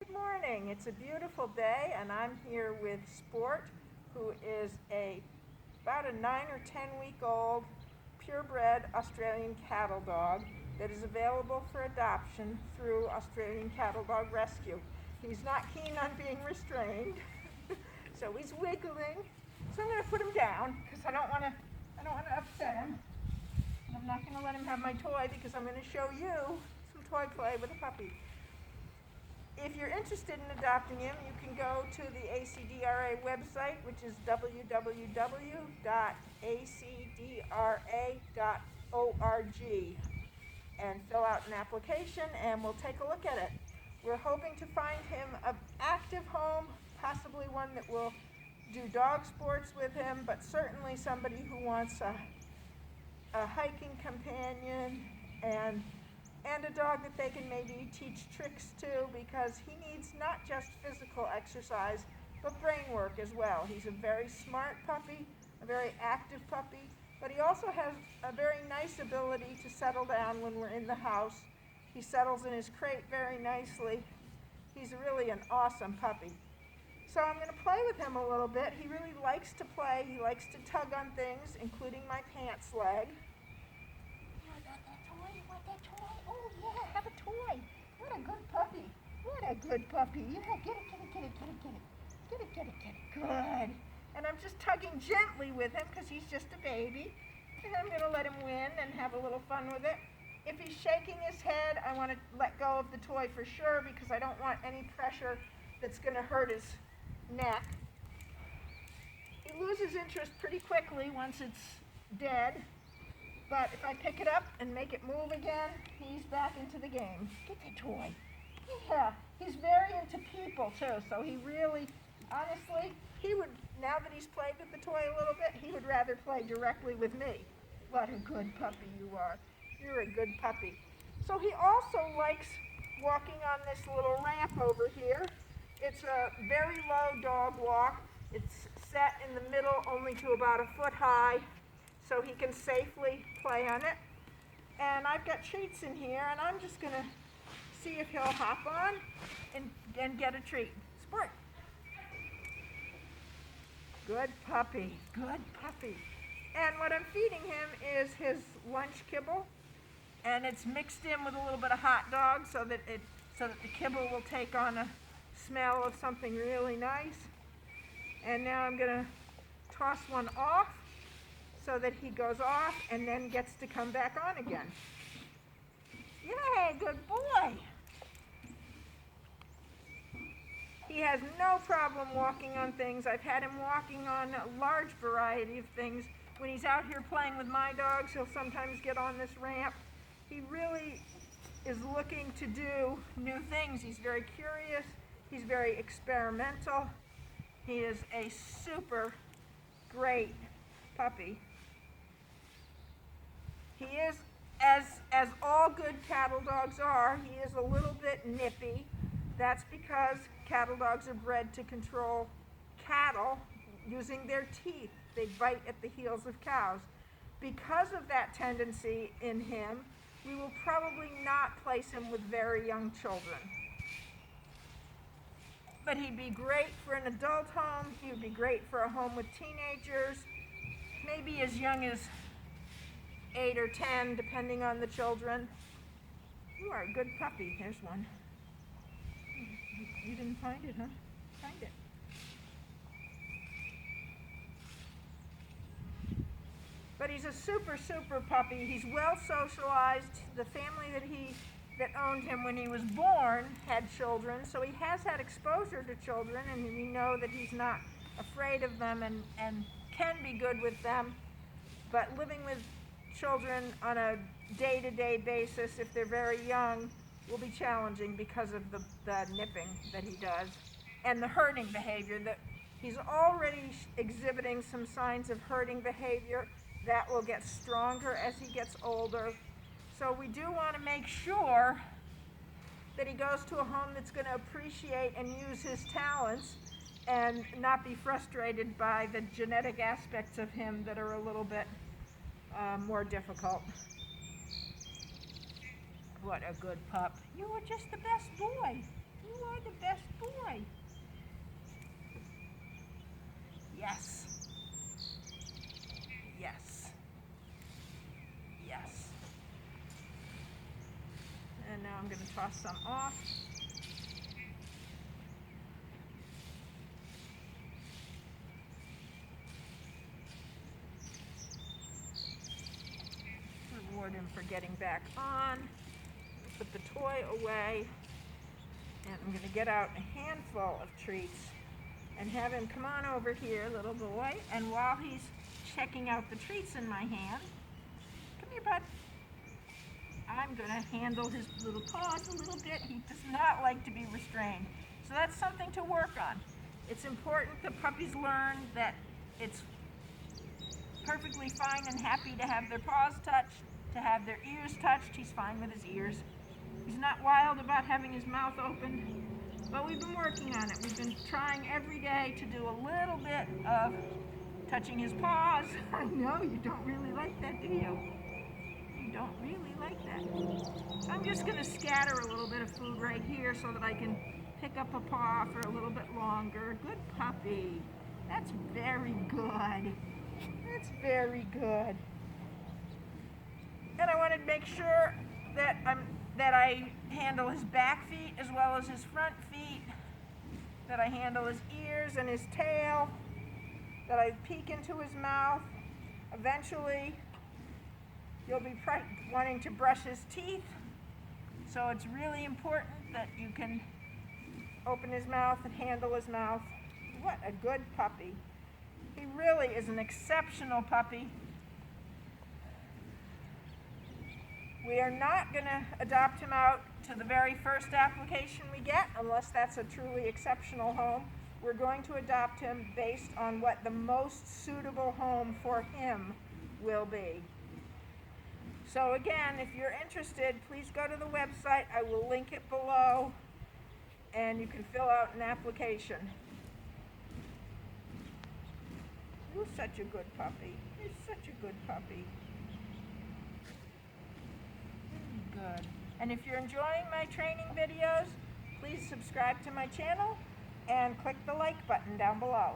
Good morning. It's a beautiful day, and I'm here with Sport, who is about a 9 or 10 week old purebred Australian cattle dog that is available for adoption through Australian Cattle Dog Rescue. He's not keen on being restrained, so he's wiggling. So I'm going to put him down because I don't want to upset him. And I'm not going to let him have my toy because I'm going to show you some toy play with a puppy. If you're interested in adopting him, you can go to the ACDRA website, which is www.acdra.org, and fill out an application and we'll take a look at it. We're hoping to find him an active home, possibly one that will do dog sports with him, but certainly somebody who wants a hiking companion and a dog that they can maybe teach tricks to, because he needs not just physical exercise but brain work as well. He's a very smart puppy, a very active puppy, but he also has a very nice ability to settle down when we're in the house. He settles in his crate very nicely. He's really an awesome puppy. So I'm going to play with him a little bit. He really likes to play. He likes to tug on things, including my pants leg. Oh yeah, have a toy. What a good puppy. What a good puppy. Yeah, get it, get it, get it, get it, get it. Get it, get it, get it. Good. And I'm just tugging gently with him because he's just a baby. And I'm going to let him win and have a little fun with it. If he's shaking his head, I want to let go of the toy for sure because I don't want any pressure that's going to hurt his neck. He loses interest pretty quickly once it's dead. But if I pick it up and make it move again, he's back into the game. Get the toy. Yeah, he's very into people too, so he really, honestly, he would, now that he's played with the toy a little bit, he would rather play directly with me. What a good puppy you are. You're a good puppy. So he also likes walking on this little ramp over here. It's a very low dog walk. It's set in the middle only to about a foot high, so he can safely play on it. And I've got treats in here, and I'm just going to see if he'll hop on and get a treat. Sport. Good puppy, good puppy. And what I'm feeding him is his lunch kibble, and it's mixed in with a little bit of hot dog so that the kibble will take on a smell of something really nice. And now I'm going to toss one off so that he goes off and then gets to come back on again. Yay, good boy. He has no problem walking on things. I've had him walking on a large variety of things. When he's out here playing with my dogs, he'll sometimes get on this ramp. He really is looking to do new things. He's very curious. He's very experimental. He is a super great puppy. He is, as all good cattle dogs are, he is a little bit nippy. That's because cattle dogs are bred to control cattle using their teeth. They bite at the heels of cows. Because of that tendency in him, we will probably not place him with very young children. But he'd be great for an adult home. He would be great for a home with teenagers, maybe as young as 8 or 10, depending on the children. You are a good puppy. Here's one. You didn't find it, huh? Find it. But he's a super, super puppy. He's well socialized. The family that owned him when he was born had children, so he has had exposure to children, and we know that he's not afraid of them and can be good with them. But living with children on a day-to-day basis, if they're very young, will be challenging because of the nipping that he does and the herding behavior. That he's already exhibiting some signs of herding behavior. That will get stronger as he gets older. So we do want to make sure that he goes to a home that's going to appreciate and use his talents and not be frustrated by the genetic aspects of him that are a little bit more difficult. What a good pup. You are just the best boy. You are the best boy. Yes. Yes. Yes. And now I'm going to toss some off. Reward him for getting back on. Put the toy away. And I'm going to get out a handful of treats and have him come on over here, little boy. And while he's checking out the treats in my hand, come here, bud. I'm going to handle his little paws a little bit. He does not like to be restrained. So that's something to work on. It's important that puppies learn that it's perfectly fine and happy to have their paws touched, to have their ears touched. He's fine with his ears. He's not wild about having his mouth open, but we've been working on it. We've been trying every day to do a little bit of touching his paws. I know you don't really like that, do you? You don't really like that. So I'm just going to scatter a little bit of food right here so that I can pick up a paw for a little bit longer. Good puppy. That's very good. That's very good. And I want to make sure that I handle his back feet as well as his front feet, that I handle his ears and his tail, that I peek into his mouth. Eventually, you'll be wanting to brush his teeth, so it's really important that you can open his mouth and handle his mouth. What a good puppy. He really is an exceptional puppy. We are not going to adopt him out to the very first application we get unless that's a truly exceptional home. We're going to adopt him based on what the most suitable home for him will be. So again, if you're interested, please go to the website. I will link it below, and you can fill out an application. You're such a good puppy. You're such a good puppy. Good. And if you're enjoying my training videos, please subscribe to my channel and click the like button down below.